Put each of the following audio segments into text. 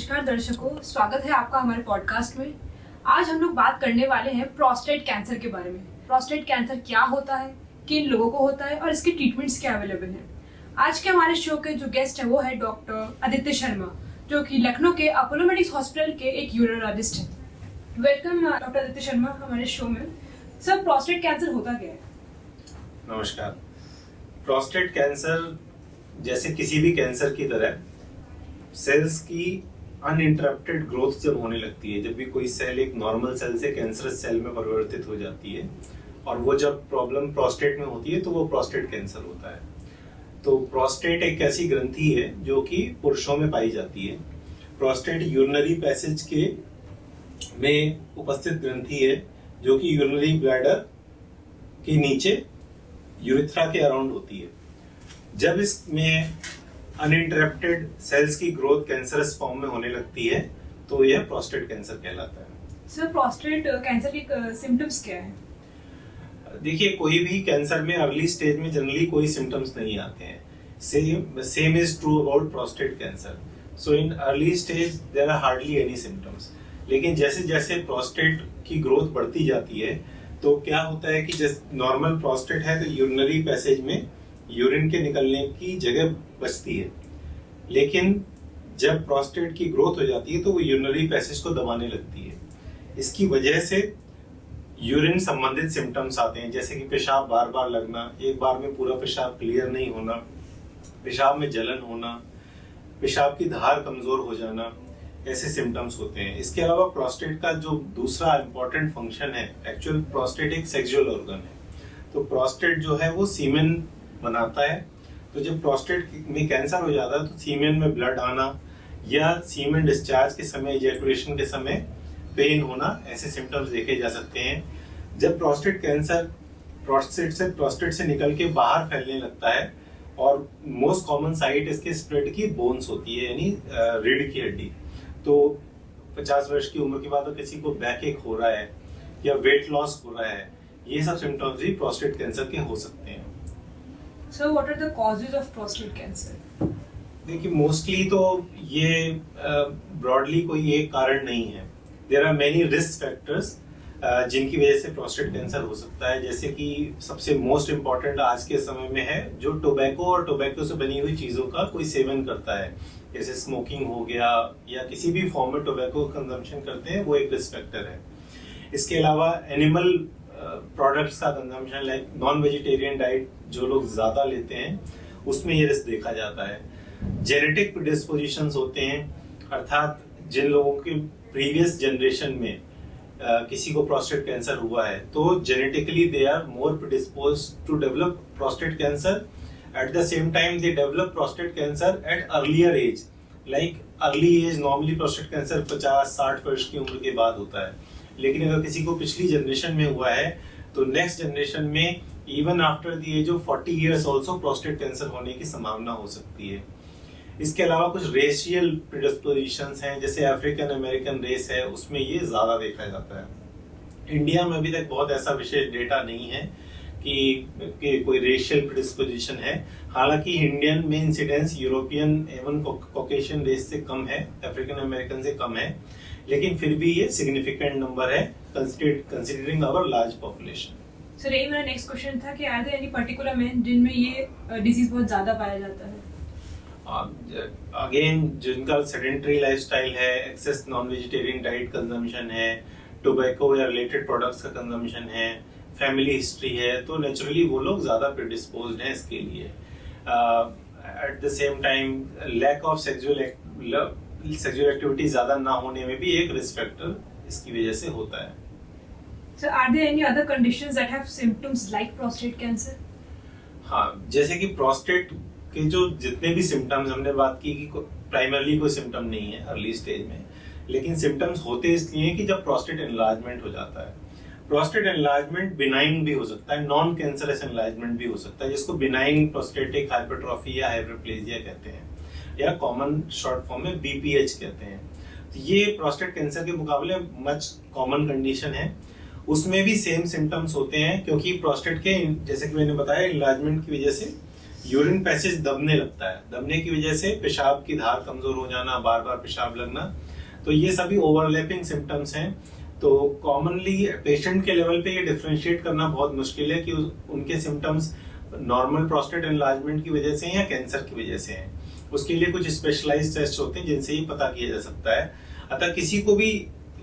नमस्कार दर्शकों, स्वागत है आपका हमारे पॉडकास्ट में। आज हम लोग बात करने वाले हैं प्रोस्टेट कैंसर के बारे में। प्रोस्टेट कैंसर क्या होता है, किन लोगों को होता है और इसके ट्रीटमेंट्स क्या अवेलेबल हैं। आज के हमारे शो के जो गेस्ट है वो है डॉक्टर आदित्य शर्मा, जो कि लखनऊ के अपोलो मेडिक्स हॉस्पिटल के एक यूरोलॉजिस्ट हैं। वेलकम डॉक्टर आदित्य शर्मा हमारे शो में। सर, प्रोस्टेट कैंसर होता क्या है? नमस्कार। प्रोस्टेट कैंसर जैसे किसी भी कैंसर की तरह सेल्स की अनइंटरप्टेड ग्रोथ जब होने लगती है, जब भी कोई सेल एक नॉर्मल सेल से कैंसरस सेल में परिवर्तित हो जाती है और वो जब प्रॉब्लम प्रोस्टेट में होती है तो वो प्रोस्टेट कैंसर होता है। तो प्रोस्टेट एक ऐसी ग्रंथि है जो कि पुरुषों में पाई जाती है। प्रोस्टेट यूरिनरी पैसेज के में उपस्थित ग्रंथि है जो कि यूरिनरी ब्लैडर के नीचे यूरिथ्रा के अराउंड होती है। जब इसमें अनइंटरप्टेड सेल्स की ग्रोथ कैंसरस फॉर्म में होने लगती है तो यह प्रोस्टेट कैंसर कहलाता है। सर, प्रोस्टेट कैंसर के सिम्टम्स क्या है? देखिए, कोई भी कैंसर में अर्ली स्टेज में जनरली कोई सिम्टम्स नहीं आते हैं। Same is true about prostate cancer. So in early stage there are hardly any symptoms. लेकिन जैसे जैसे प्रोस्टेट की ग्रोथ बढ़ती जाती है तो क्या होता है कि जैसे नॉर्मल प्रोस्टेट है तो यूरिनरी पैसेज में यूरिन के निकलने की जगह बचती है, लेकिन जब प्रोस्टेट की ग्रोथ हो जाती है तो वो यूरिनरी पैसेज को दबाने लगती है। इसकी वजह से यूरिन संबंधित सिम्टम्स आते हैं, जैसे कि पेशाब बार बार लगना, एक बार में पूरा पेशाब क्लियर नहीं होना, पेशाब में जलन होना, पेशाब की धार कमजोर हो जाना, ऐसे सिम्टम्स होते हैं। इसके अलावा प्रोस्टेट का जो दूसरा इंपॉर्टेंट फंक्शन है, एक्चुअल प्रोस्टेट एक सेक्सुअल ऑर्गन है। तो प्रोस्टेट जो है वो सीमेन बनाता है। तो जब प्रोस्टेट में कैंसर हो जाता है तो सीमेन में ब्लड आना या सीमेन डिस्चार्ज के समय, इजैकुलेशन के समय पेन होना, ऐसे सिम्टम्स देखे जा सकते हैं। जब प्रोस्टेट कैंसर प्रोस्टेट से निकल के बाहर फैलने लगता है और मोस्ट कॉमन साइट इसके स्प्रेड की बोन्स होती है, यानी रीढ़ की हड्डी। तो 50 वर्ष की उम्र के बाद किसी को बैक एक हो रहा है या वेट लॉस हो रहा है, ये सब सिम्टम्स भी प्रोस्टेट कैंसर के हो सकते हैं। So what are the causes of prostate cancer? देखिए, मोस्टली तो ये ब्रॉडली कोई एक कारण नहीं है। There are many risk factors जिनकी वजह से प्रोस्टेट कैंसर हो सकता है। जैसे कि सबसे मोस्ट इम्पॉर्टेंट आज के समय में है जो टोबैको और टोबैको से बनी हुई चीजों का कोई सेवन करता है, जैसे स्मोकिंग हो गया या किसी भी फॉर्म में टोबैको कंजम्पशन करते हैं, वो एक रिस्क फैक्टर है। इसके अलावा एनिमल प्रोडक्ट्स का consumption, like non vegetarian diet जो लोग ज्यादा लेते हैं, उसमें ये रिस्क देखा जाता है। जेनेटिक प्रिडिस्पोजिशंस होते हैं, अर्थात जिन लोगों के प्रीवियस जनरेशन में किसी को प्रोस्टेट कैंसर हुआ है तो genetically they are more predisposed to develop prostate cancer. At the same time they develop prostate cancer at earlier age, like early age normally prostate cancer 50-60 वर्ष की उम्र के बाद होता है। लेकिन अगर किसी को पिछली जनरेशन में हुआ है तो नेक्स्ट जनरेशन में even after the age of 40 years also prostate cancer होने की संभावना हो सकती है। इसके अलावा कुछ रेशियल प्रिडिस्पोजिशंस हैं, जैसे अफ्रीकन अमेरिकन रेस है, उसमें ये ज्यादा देखा जाता है। इंडिया में अभी तक बहुत ऐसा विशेष डेटा नहीं है कि कोई रेशियल प्रिडिस्पोजिशन है। हालांकि इंडियन में इंसिडेंस यूरोपियन एवं कॉकेशियन रेस से कम है, अफ्रीकन अमेरिकन से कम है, लेकिन फिर भी ये सिग्निफिकेंट नंबर है considering our large population. Sir, यही मेरा नेक्स्ट क्वेश्चन था कि are there any particular men जिनमें ये डिजीज बहुत ज्यादा पाया जाता है? अगेन, जिनका सेडेंटरी लाइफस्टाइल है, excess non vegetarian diet consumption है, टोबैको या रिलेटेड प्रोडक्ट्स का कंजम्पशन है, फैमिली हिस्ट्री है, तो नेचुरली वो लोग ज्यादा प्रिडिस्पोज्ड हैं इसके लिए। At the same time lack of sexual activity ज्यादा ना होने में भी एक रिस्क फैक्टर इसकी वजह से होता है। So are there any other conditions that have symptoms like prostate cancer? हाँ, जैसे कि प्रोस्टेट के जो जितने भी सिम्टम्स हमने बात की कि प्राइमरली कोई सिम्टम नहीं है अर्ली स्टेज में, लेकिन सिम्टम्स होते इसलिए कि जब प्रोस्टेट एनलार्जमेंट हो जाता है। प्रोस्टेट एनलार्जमेंट बिनाइन भी हो सकता है, नॉन कैंसरस एनलार्जमेंट भी हो सकता है, जिसको बिनाइन प्रोस्टेटिक हाइपरट्रॉफी या हाइपरप्लेजिया कहते हैं, या कॉमन शॉर्ट फॉर्म में बीपीएच कहते हैं। तो ये प्रोस्टेट कैंसर के मुकाबले मच कॉमन कंडीशन है। उसमें भी सेम सिम्टम्स होते हैं, क्योंकि प्रोस्टेट के, जैसे कि मैंने बताया, इनलार्जमेंट की वजह से यूरिन पैसेज दबने लगता है, दबने की वजह से पेशाब की धार कमजोर हो जाना, बार बार पेशाब लगना, तो ये सभी ओवरलैपिंग सिम्टम्स हैं। तो कॉमनली पेशेंट के लेवल पे ये डिफरेंशिएट करना बहुत मुश्किल है कि उनके सिम्टम्स नॉर्मल प्रोस्टेट एनलार्जमेंट की वजह से हैं या कैंसर की वजह से हैं। उसके लिए कुछ स्पेशलाइज्ड टेस्ट होते हैं जिनसे ये पता किया जा सकता है। अतः किसी को भी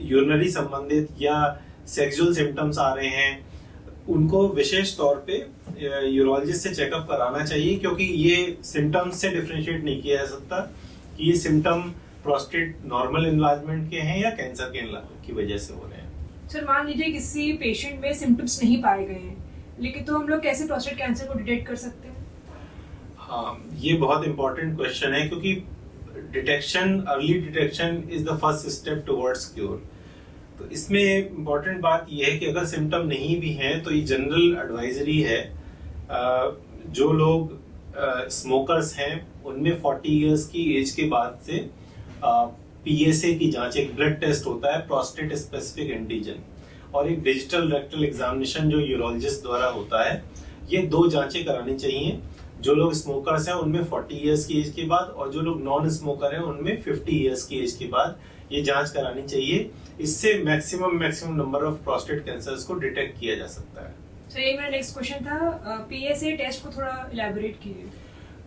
यूरिनरी संबंधित या सेक्सुअल सिम्टम्स आ रहे हैं, उनको विशेष तौर पे यूरोलॉजिस्ट से चेकअप कराना चाहिए, क्योंकि ये सिम्टम्स से डिफरेंशिएट नहीं किया जा सकता कि ये सिम्टम प्रोस्टेट नॉर्मल एनलार्जमेंट के हैं या कैंसर के की वजह से हो रहे हैं। सर मान लीजिए किसी पेशेंट में सिम्टम्स नहीं पाए गए हैं, लेकिन तो हम लोग कैसे प्रोस्टेट कैंसर को डिटेक्ट कर सकते हैं? हाँ, ये बहुत इंपॉर्टेंट क्वेश्चन है, क्योंकि detection, early detection is the first step towards cure. तो इसमें इम्पोर्टेंट बात यह है कि अगर सिम्टम नहीं भी हैं तो ये जनरल एडवाइजरी है। जो लोग स्मोकर्स हैं उनमें 40 इयर्स की एज के बाद से पीएसए की जांच, एक ब्लड टेस्ट होता है प्रोस्टेट स्पेसिफिक एंटीजन, और एक डिजिटल रेक्टल एग्जामिनेशन जो यूरोलॉजिस्ट द्वारा होता है। ये 2 जांचें करानी चाहिए। जो लोग स्मोकर्स हैं उनमें 40 इयर्स की एज के बाद, और जो लोग नॉन स्मोकर हैं उनमें 50 इयर्स की एज के बाद ये जांच करानी चाहिए। इससे maximum number of prostate cancers को डिटेक्ट किया जा सकता है। तो ये मेरा नेक्स्ट क्वेश्चन था, पीएसए टेस्ट को थोड़ा इलैबोरेट कीजिए।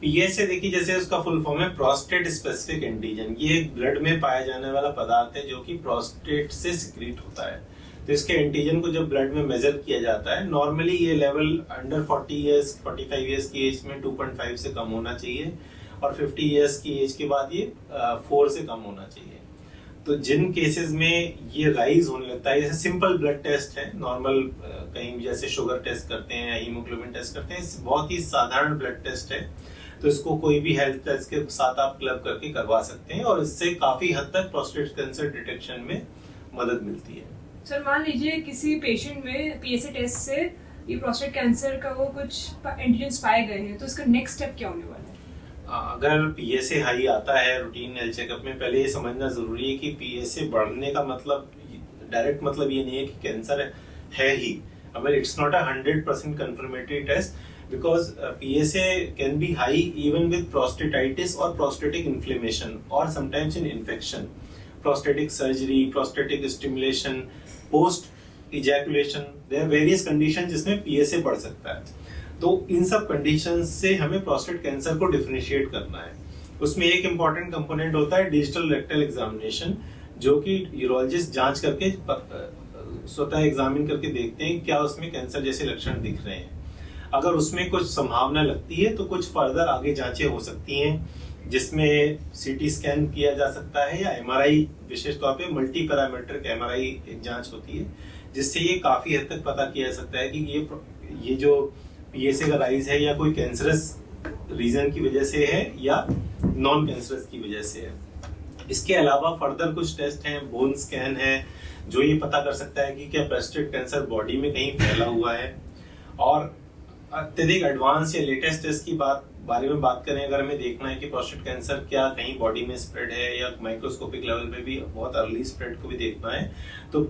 पीएसए देखिए, जैसे उसका फुल फॉर्म है प्रोस्टेट स्पेसिफिक एंटीजन। ये ब्लड में पाया जाने वाला पदार्थ है जो कि प्रोस्टेट से सिक्रीट होता है। तो इसके एंटीजन को जब ब्लड में मेजर किया जाता है, नॉर्मली ये लेवल अंडर 45 इयर्स की एज में 2.5 से कम होना चाहिए, और 50 इयर्स की एज के बाद ये 4 से कम होना चाहिए। तो जिन केसेस में ये राइज होने लगता है, जैसे सिंपल ब्लड टेस्ट है, नॉर्मल कहीं जैसे शुगर टेस्ट करते हैं या हीमोग्लोबिन टेस्ट करते हैं, बहुत ही साधारण ब्लड टेस्ट है। तो इसको कोई भी हेल्थ टेस्ट के साथ आप क्लब करके करवा सकते हैं, और इससे काफी हद तक प्रोस्टेट कैंसर डिटेक्शन में मदद मिलती है। सर मान लीजिए किसी पेशेंट में पीएसए टेस्ट से ये प्रोस्टेट कैंसर का वो कुछ एंटीजन्स पाए गए हैं, तो इसका नेक्स्ट स्टेप क्या होने वाला है? अगर पीएसए हाई आता है रूटीन हेल्थ चेकअप में, पहले ये समझना जरूरी है कि पीएसए बढ़ने का मतलब, डायरेक्ट मतलब ये नहीं है कि कैंसर है ही। It's not a 100% confirmatory test, because PSA can be high even with prostatitis or prostatic inflammation, or sometimes in infection, prostatic surgery, prostatic stimulation, post ejaculation, there are various conditions जिसमें PSA बढ़ सकता है। तो इन सब conditions से हमें prostate cancer को differentiate करना है। उसमें एक इम्पॉर्टेंट कंपोनेंट होता है डिजिटल रेक्टल एग्जामिनेशन, जो कि यूरोलॉजिस्ट जांच करके स्वतः एग्जामिन करके देखते हैं क्या उसमें कैंसर जैसे लक्षण दिख रहे हैं। अगर उसमें कुछ संभावना लगती है तो कुछ फर्दर आगे जांचें हो सकती हैं, जिसमें सीटी स्कैन किया जा सकता है या एमआरआई, विशेष तौर पे मल्टी पैरामीट्रिक एमआरआई एक जांच होती है, जिससे ये काफी हद तक पता किया जा सकता है कि ये जो पीएसए का राइज है या कोई कैंसरस रीजन की वजह से है या नॉन कैंसरस की वजह से है। इसके अलावा फर्दर कुछ टेस्ट हैं, बोन स्कैन है, जो ये पता कर सकता है कि क्या प्रोस्टेट कैंसर बॉडी में कहीं फैला हुआ है। और अत्यधिक एडवांस या लेटेस्ट टेस्ट की बारे में बात करें, अगर हमें देखना है कि प्रोस्टेट कैंसर क्या कहीं बॉडी में स्प्रेड है या माइक्रोस्कोपिक लेवल पे भी बहुत अर्ली स्प्रेड को भी देखना है, तो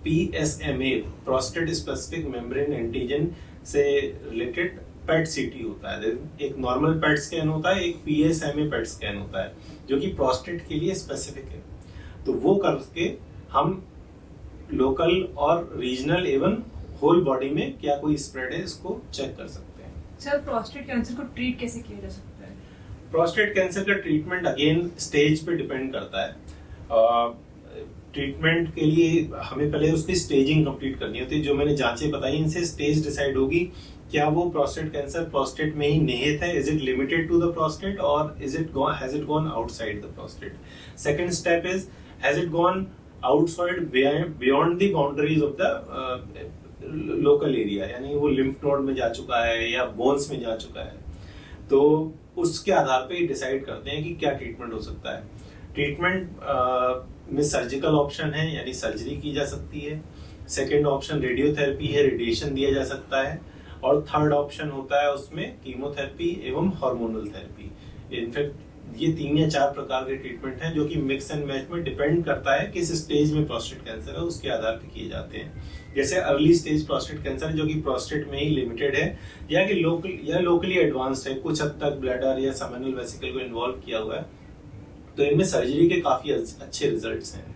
PSMA, prostate specific membrane antigen से रिलेटेड पेट सीटी होता है। एक नॉर्मल पेट स्कैन होता है, एक PSMA पेट स्कैन होता है, जो कि प्रोस्टेट के लिए स्पेसिफिक है। तो वो करके हम लोकल और रीजनल एवं होल बॉडी में क्या कोई स्प्रेड है इसको चेक कर सकते हैं। सर प्रोस्टेट कैंसर को ट्रीट कैसे किया जा सकता है? प्रोस्टेट कैंसर का ट्रीटमेंट अगेन स्टेज पे डिपेंड करता है। ट्रीटमेंट के लिए हमें पहले उसकी स्टेजिंग कंप्लीट करनी होती है। जो मैंने जांचें बताई, इनसे स्टेज डिसाइड होगी, क्या वो प्रोस्टेट कैंसर प्रोस्टेट में ही निहित है, is it limited to the prostate और has it gone outside the prostate. Second step is has it gone outside beyond the boundaries of the local area, यानी वो लिम्फ नोड में जा चुका है या बोन्स में जा चुका है। तो उसके आधार पे डिसाइड करते हैं कि क्या ट्रीटमेंट हो सकता है। ट्रीटमेंट में सर्जिकल ऑप्शन है, यानी सर्जरी की जा सकती है। सेकेंड ऑप्शन रेडियोथेरेपी है, रेडिएशन दिया जा सकता है। और थर्ड ऑप्शन होता है उसमें कीमोथेरेपी एवं हार्मोनल थेरेपी। इनफैक्ट ये 3 या 4 प्रकार के ट्रीटमेंट हैं जो कि मिक्स एंड मैच में डिपेंड करता है किस स्टेज में प्रोस्टेट कैंसर है, उसके आधार पर किए जाते हैं। जैसे अर्ली स्टेज प्रोस्टेट कैंसर जो कि प्रोस्टेट में ही लिमिटेड है या कि लोकली एडवांस्ड है, कुछ हद तक ब्लैडर या सेमिनल वेसिकल को इन्वॉल्व किया हुआ है, तो इनमें सर्जरी के काफी अच्छे रिजल्ट्स हैं।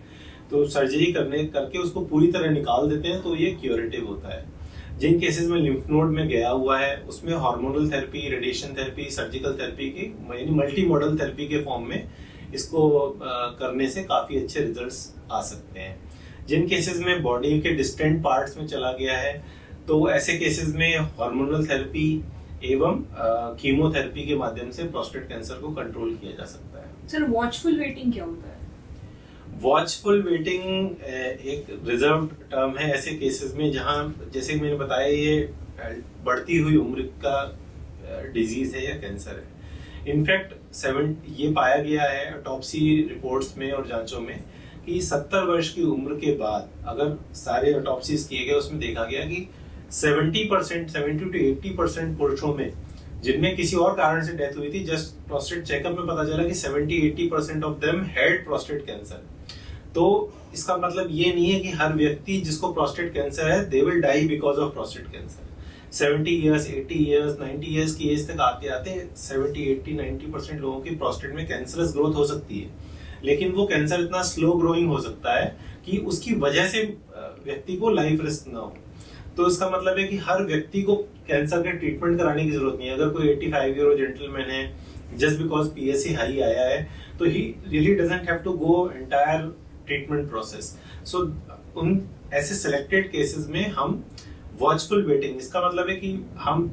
तो सर्जरी करके उसको पूरी तरह निकाल देते हैं तो ये क्यूरेटिव होता है। जिन केसेस में लिम्फ नोड में गया हुआ है उसमें hormonal therapy, radiation therapy, surgical therapy की यानी मल्टी मॉडल थेरेपी के फॉर्म में इसको करने से काफी अच्छे रिजल्ट्स आ सकते हैं। जिन केसेस में बॉडी के डिस्टेंट पार्ट्स में चला गया है तो ऐसे केसेस में हार्मोनल थेरेपी एवं कीमोथेरेपी के माध्यम से प्रोस्टेट कैंसर को कंट्रोल किया जा सकता है। सर वॉचफुल वेटिंग क्या होता है? वॉचफुल वेटिंग एक रिजर्व टर्म है ऐसे केसेस में जहां, जैसे मैंने बताया, ये बढ़ती हुई उम्र का डिजीज है या कैंसर है। इनफैक्ट ये पाया गया है ऑटोप्सी रिपोर्ट्स में और जांचों में कि 70 वर्ष की उम्र के बाद अगर सारे ऑटोप्सीज किए गए उसमें देखा गया कि 70% to 80% पुरुषों में जिनमें किसी और कारण से डेथ हुई थी, जस्ट प्रोस्टेट चेकअप में पता चला कि 70-80% of them had prostate cancer. तो इसका मतलब ये नहीं है कि हर व्यक्ति जिसको प्रोस्टेट कैंसर है they will die because of prostate cancer. 70 years, 80 years, 90 years की एज तक आते आते 70, 80, 90% लोगों की प्रोस्टेट में कैंसरस ग्रोथ हो सकती है, लेकिन वो कैंसर इतना स्लो ग्रोइंग हो सकता है कि उसकी वजह से व्यक्ति को लाइफ रिस्क ना हो। तो इसका मतलब है कि हर व्यक्ति को कैंसर के ट्रीटमेंट कराने की जरूरत नहीं है। अगर कोई 85 ईयर ओल्ड जेंटलमैन है, जस्ट बिकॉज PSA हाई आया है, तो he really doesn't have to go entire treatment process. So उन ऐसे सिलेक्टेड केसेस में हम वॉचफुल वेटिंग, इसका मतलब है कि हम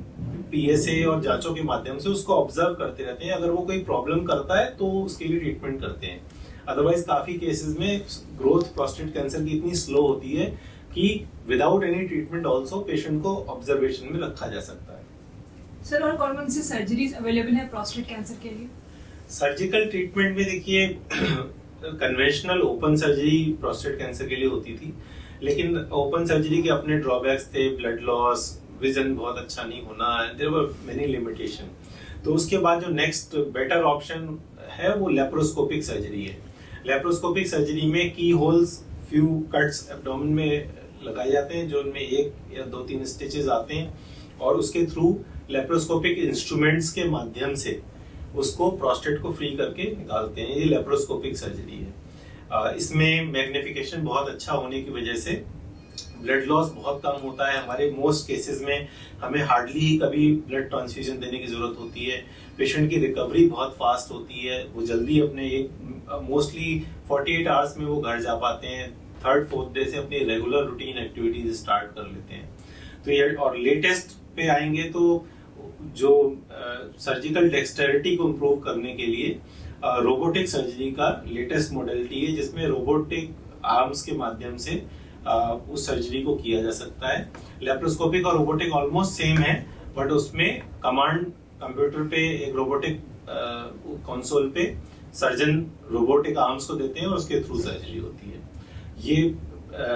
PSA और जांचों के माध्यम से उसको ऑब्जर्व करते रहते हैं। अगर वो कोई प्रॉब्लम करता है तो उसके लिए ट्रीटमेंट करते हैं। अदरवाइज काफी केसेस में ग्रोथ प्रोस्टेट कैंसर की इतनी स्लो होती है कि without any treatment also patient को ऑब्जर्वेशन में रखा जा सकता है। सर और कौन कौन सी सर्जरीज अवेलेबल है प्रोस्टेट कैंसर के लिए? सर्जिकल ट्रीटमेंट में देखिए conventional open surgery prostate cancer के लिए होती थी, लेकिन ओपन सर्जरी के अपने ड्रॉबैक्स थे, ब्लड लॉस, विजन बहुत अच्छा नहीं होना, देयर वर मेनी लिमिटेशन। तो उसके बाद जो नेक्स्ट बेटर ऑप्शन है वो लेप्रोस्कोपिक सर्जरी है। लेप्रोस्कोपिक सर्जरी में की होल्स, फ्यू कट्स एब्डोमेन में लगाए जाते हैं जो उनमें 1 या 2-3 स्टिचेस आते हैं और उसके थ्रू लेप्रोस्कोपिक इंस्ट्रूमेंट्स के माध्यम से उसको प्रोस्टेट को फ्री करके निकालते हैं। ये लेप्रोस्कोपिक सर्जरी है। इसमें मैग्निफिकेशन बहुत अच्छा होने की वजह से ब्लड लॉस बहुत कम होता है। हमारे मोस्ट केसेस में हमें हार्डली ही कभी ब्लड ट्रांसफ्यूजन देने की जरूरत होती है। पेशेंट की रिकवरी बहुत फास्ट होती है, वो जल्दी अपने मोस्टली 48 आवर्स में वो घर जा पाते हैं। 3rd-4th डे से अपनी रेगुलर रूटीन एक्टिविटीज स्टार्ट कर लेते हैं। तो ये और लेटेस्ट पे आएंगे तो जो सर्जिकल डेक्सटेरिटी को इम्प्रूव करने के लिए रोबोटिक सर्जरी का लेटेस्ट मॉडलिटी है, जिसमें रोबोटिक आर्म्स के माध्यम से उस सर्जरी को किया जा सकता है। लेप्रोस्कोपिक और रोबोटिक ऑलमोस्ट सेम है, बट उसमें कमांड कंप्यूटर पे एक रोबोटिक कंसोल पे सर्जन रोबोटिक आर्म्स को देते हैं और उसके थ्रू सर्जरी होती है। ये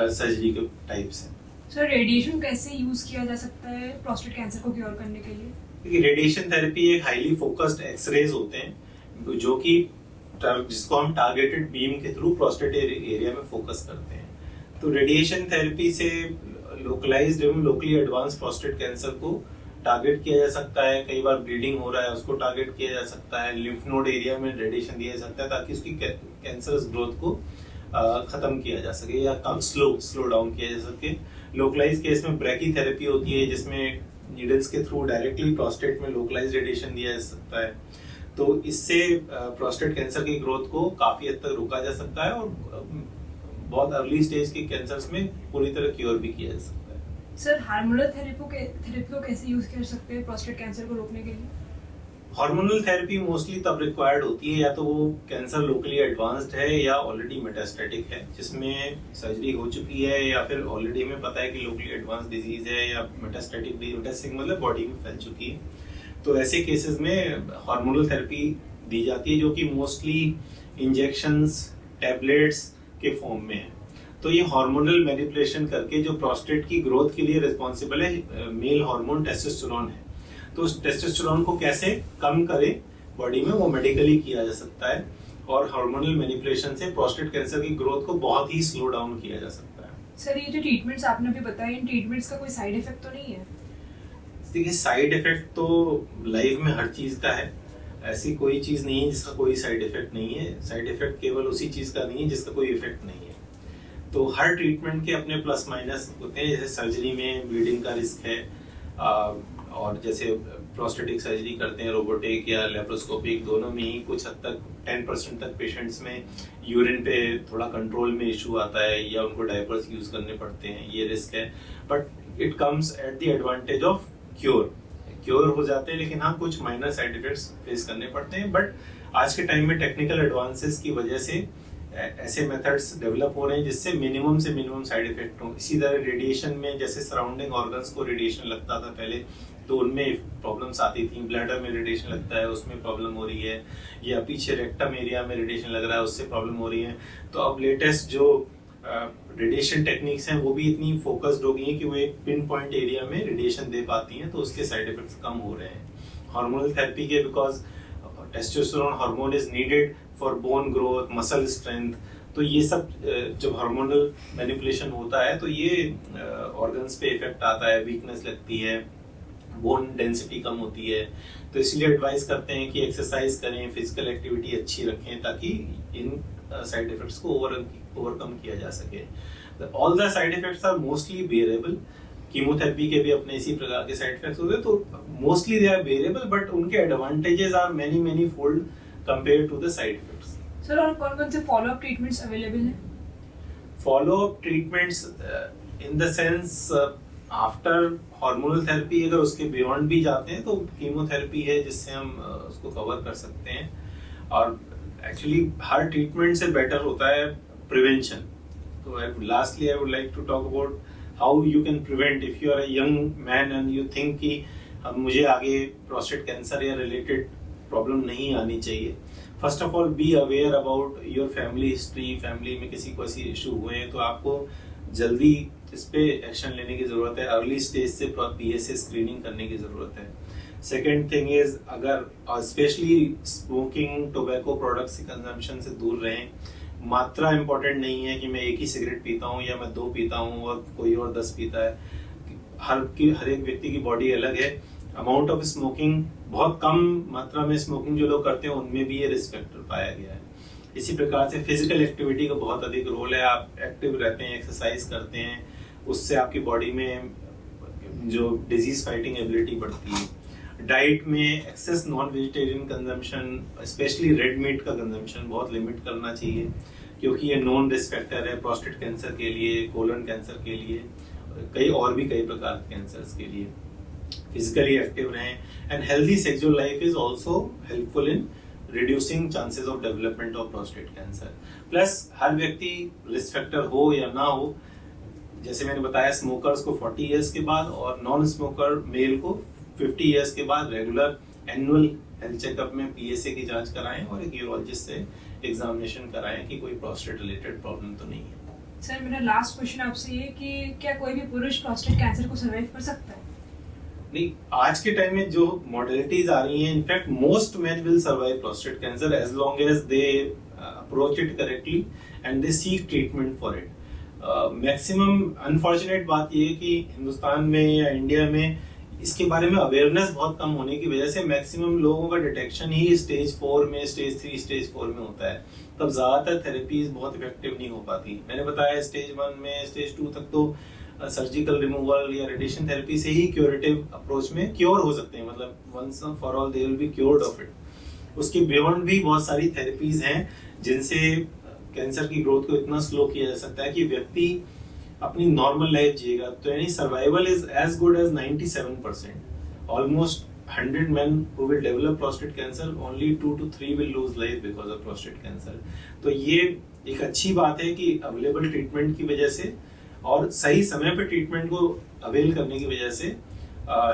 सर्जरी के टाइप्स हैं। सर रेडिएशन कैसे यूज किया जा सकता है प्रोस्टेट कैंसर को क्योर करने के लिए? देखिए, रेडिएशन थेरेपी एक हाईली फोकस्ड एक्सरेज होते हैं जो कि जिसको हम टारगेटेड बीम के थ्रू प्रोस्टेट एरिया में फोकस करते हैं। तो रेडिएशन थेरेपी से लोकलाइज्ड एवं लोकली एडवांस प्रोस्टेट कैंसर को टारगेट किया जा सकता है। कई बार ब्लीडिंग हो रहा है उसको टारगेट किया जा सकता है। लिम्फ नोड एरिया में रेडिएशन दिया जा सकता है ताकि उसकी कैंसरस ग्रोथ को खत्म किया जा सके या कम स्लो डाउन किया जा सके। लोकलाइज केस में ब्रैकीथेरेपी होती है जिसमें नीडल्स के थ्रू डायरेक्टली प्रोस्टेट में लोकलाइज रेडिएशन दिया जा सकता है। तो इससे प्रोस्टेट कैंसर की ग्रोथ को काफी हद तक रोका जा सकता है और बहुत अर्ली स्टेज के कैंसर्स में पूरी तरह क्योर भी किया जा सकता है। सर हार्मोनल थेरेपी को कैसे यूज कर सकते हैं प्रोस्टेट कैंसर को रोकने के लिए? हार्मोनल थेरेपी मोस्टली तब रिक्वायर्ड होती है या तो वो कैंसर लोकली एडवांस्ड है या ऑलरेडी मेटास्टेटिक है जिसमें सर्जरी हो चुकी है, या फिर ऑलरेडी हमें पता है कि लोकली एडवांस्ड डिजीज है या मेटास्टेटिक मतलब बॉडी में फैल चुकी है। तो ऐसे केसेस में हार्मोनल थेरेपी दी जाती है जो कि मोस्टली इंजेक्शंस, टैबलेट्स के फॉर्म में है। तो ये हार्मोनल मैनिपुलेशन करके जो प्रोस्टेट की ग्रोथ के लिए रिस्पॉन्सिबल है मेल हार्मोन टेस्टोस्टेरोन है। तो उस टेस्टोस्टेरोन को कैसे कम करें बॉडी में वो मेडिकली किया जा सकता है और हार्मोनल मैनिपुलेशन से प्रोस्टेट कैंसर की ग्रोथ को बहुत ही स्लो डाउन किया जा सकता है। सर ये जो ट्रीटमेंट्स आपने अभी बताए, इन ट्रीटमेंट्स का कोई साइड इफेक्ट तो नहीं है? देखिए, साइड इफेक्ट तो लाइफ में हर चीज का है, ऐसी कोई चीज नहीं है जिसका कोई साइड इफेक्ट नहीं है। साइड इफेक्ट केवल उसी चीज का नहीं है जिसका कोई इफेक्ट नहीं है। तो हर ट्रीटमेंट के अपने प्लस माइनस होते हैं। जैसे सर्जरी में ब्लीडिंग का रिस्क है, और जैसे प्रोस्टेटिक सर्जरी करते हैं रोबोटिक या लेप्रोस्कोपिक, दोनों में ही कुछ हद तक 10% तक पेशेंट्स में यूरिन पे थोड़ा कंट्रोल में इशू आता है या उनको डायपर्स यूज करने पड़ते हैं, ये रिस्क है। But it comes at the advantage of cure हो जाते हैं, लेकिन हाँ कुछ माइनर साइड इफेक्ट्स फेस करने पड़ते हैं। बट आज के टाइम में टेक्निकल एडवांसेस की वजह से ऐसे मेथड्स डेवलप हो रहे हैं जिससे मिनिमम से मिनिमम साइड इफेक्ट हो। इसी तरह रेडिएशन में जैसे सराउंडिंग ऑर्गन्स को रेडिएशन लगता था पहले, तो उनमें प्रॉब्लम्स आती थी। ब्लैडर में रेडिएशन लगता है, उसमें प्रॉब्लम हो रही है, या पीछे रेक्टम एरिया में रेडिएशन लग रहा है, उससे प्रॉब्लम हो रही है। तो अब लेटेस्ट जो रेडिएशन टेक्निक्स हैं वो भी इतनी फोकस्ड हो गई हैं कि वो एक पिन पॉइंट एरिया में रेडिएशन दे पाती हैं, तो उसके साइड इफेक्ट्स कम हो रहे हैं। हार्मोनल थेरेपी के because testosterone hormone is needed for bone growth, muscle strength, तो ये सब जब हार्मोनल मैनिपुलेशन होता है तो ये ऑर्गन्स पे इफेक्ट आता है, वीकनेस लगती है, बोन डेंसिटी कम होती है। तो इसलिए एडवाइस करते हैं कि एक्सरसाइज करें, फिजिकल एक्टिविटी अच्छी रखें ताकि इन साइड इफेक्ट्स को ओवरकम किया जा सके। All the side effects are mostly bearable. Chemotherapy के भी अपने इसी प्रकार के साइड इफेक्ट्स होते हैं, तो mostly they are bearable, but उनके advantages are many fold compare to the side effects. Sir और कौन-कौन से फॉलोअप ट्रीटमेंट्स अवेलेबल हैं? Follow up treatments in the sense after hormonal therapy, अगर उसके बियॉन्ड भी जाते हैं तो कीमोथेरेपी है जिससे हम उसको कवर कर सकते हैं। और एक्चुअली हर ट्रीटमेंट से बेटर होता है प्रिवेंशन। तो lastly I would like to talk about how you can prevent if you are a young man and you think कि मुझे आगे प्रोस्टेट कैंसर या रिलेटेड प्रॉब्लम नहीं आनी चाहिए। First of all be aware about your family history. Family में किसी को ऐसी इशू हुए हैं तो आपको जल्दी इस पे एक्शन लेने की जरूरत है। अर्ली स्टेज से PSA स्क्रीनिंग करने की जरूरत है। सेकेंड थिंग इज, अगर स्पेशली स्मोकिंग, टोबैको प्रोडक्ट्स की कंजम्पशन से दूर रहें। मात्रा इंपॉर्टेंट नहीं है कि मैं एक ही सिगरेट पीता हूँ या मैं 2 पीता हूँ और कोई और 10 पीता है। हर एक व्यक्ति की बॉडी अलग है। अमाउंट ऑफ स्मोकिंग, बहुत कम मात्रा में स्मोकिंग जो लोग करते हैं उनमें भी ये रिस्क फैक्टर पाया गया है। इसी प्रकार से फिजिकल एक्टिविटी का बहुत अधिक रोल है। आप एक्टिव रहते हैं, एक्सरसाइज करते हैं, उससे आपकी बॉडी में जो डिजीज फाइटिंग एबिलिटी बढ़ती है। डाइट में excess non vegetarian consumption, especially red meat का कंजम्पशन बहुत लिमिट करना चाहिए, क्योंकि ये नॉन रिस्क फैक्टर है प्रोस्टेट कैंसर के लिए, कोलन कैंसर के लिए, कई प्रकार के कैंसर्स के लिए। फिजिकली एक्टिव रहें and healthy sexual life is also helpful in reducing chances of development of prostate cancer. Plus हर व्यक्ति रिस्क फैक्टर हो या ना हो, जैसे मैंने बताया स्मोकर्स को 40 इयर्स के बाद और नॉन स्मोकर मेल को 50 इयर्स के बाद रेगुलर एनुअल हेल्थ चेकअप में PSA की जांच कराएं और एक यूरोलॉजिस्ट से एग्जामिनेशन कराएं कि कोई प्रोस्टेट रिलेटेड प्रॉब्लम तो नहीं है। सर मेरा लास्ट क्वेश्चन आपसे ये कि क्या कोई भी पुरुष प्रोस्टेट कैंसर को सर्वाइव कर सकता है? नहीं, आज के टाइम में जो मॉडलिटीज आ रही हैं, in fact most men will survive prostate cancer as long as they approach it correctly and they seek treatment for it. Maximum unfortunate बात ये है कि हिंदुस्तान में या इंडिया में इसके बारे में अवेयरनेस बहुत कम होने की वजह से मैक्सिमम लोगों का डिटेक्शन ही स्टेज 4 में, स्टेज 3, स्टेज 4 में होता है। तब ज्यादातर थेरेपीज बहुत इफेक्टिव नहीं हो पाती। मैंने बताया स्टेज 1 में, स्टेज 2 तक तो सर्जिकल रिमूवल या रेडिएशन थेरेपी से ही क्यूरेटिव अप्रोच में क्योर हो सकते हैं, मतलब once for all they will be cured of it. उसके बियॉन्ड भी बहुत सारी थेरेपीज हैं जिनसे कैंसर की ग्रोथ को इतना स्लो किया जा सकता है कि व्यक्ति अपनी नॉर्मल लाइफ जिएगा। तो यानी survival is as good as 97%। Almost 100 men who will develop prostate cancer, only 2 to 3 will lose life because of prostate cancer। तो ये एक अच्छी बात है कि अवेलेबल ट्रीटमेंट की वजह से और सही समय पे ट्रीटमेंट को अवेल करने की वजह से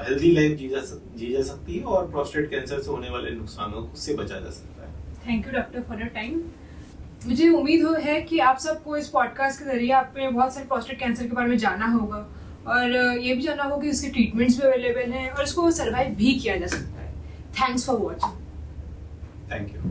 हेल्दी लाइफ जी जा सकती है और प्रोस्टेट कैंसर से होने वाले नुकसानों से बचा जा सकता है। Thank you doctor for your time. मुझे उम्मीद है कि आप सबको इस पॉडकास्ट के जरिए आपने बहुत सारे प्रोस्टेट कैंसर के बारे में जाना होगा और ये भी जाना होगा कि उसके ट्रीटमेंट्स भी अवेलेबल हैं और इसको सर्वाइव भी किया जा सकता है। Thanks for watching. Thank you.